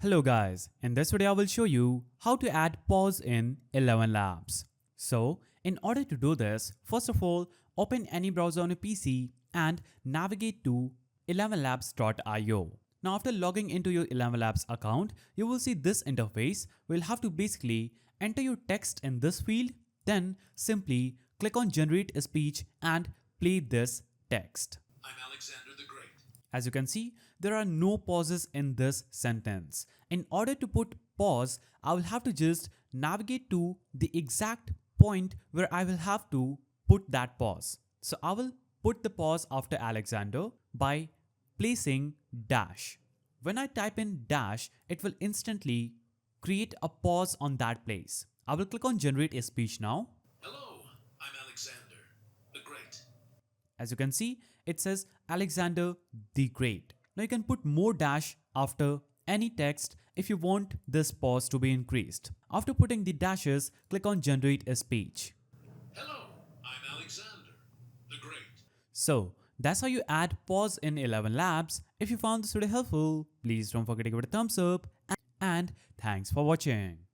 Hello guys, in this video I will show you how to add pause in ElevenLabs. So in order to do this, first of all open any browser on your PC and navigate to elevenlabs.io. Now after logging into your ElevenLabs account, you will see this interface. We'll have to basically enter your text in this field, then simply click on generate a speech and play this text. I'm Alexander the Great. As you can see, there are no pauses in this sentence. In order to put pause, I will have to just navigate to the exact point where I will have to put that pause. So I will put the pause after Alexander by placing dash. When I type in dash, it will instantly create a pause on that place. I will click on generate a speech now. Hello, I'm Alexander the Great. As you can see, it says Alexander the Great. Now you can put more dash after any text if you want this pause to be increased. After putting the dashes, click on generate a speech. Hello, I'm Alexander the Great. So that's how you add pause in ElevenLabs. If you found this video helpful, please don't forget to give it a thumbs up and thanks for watching.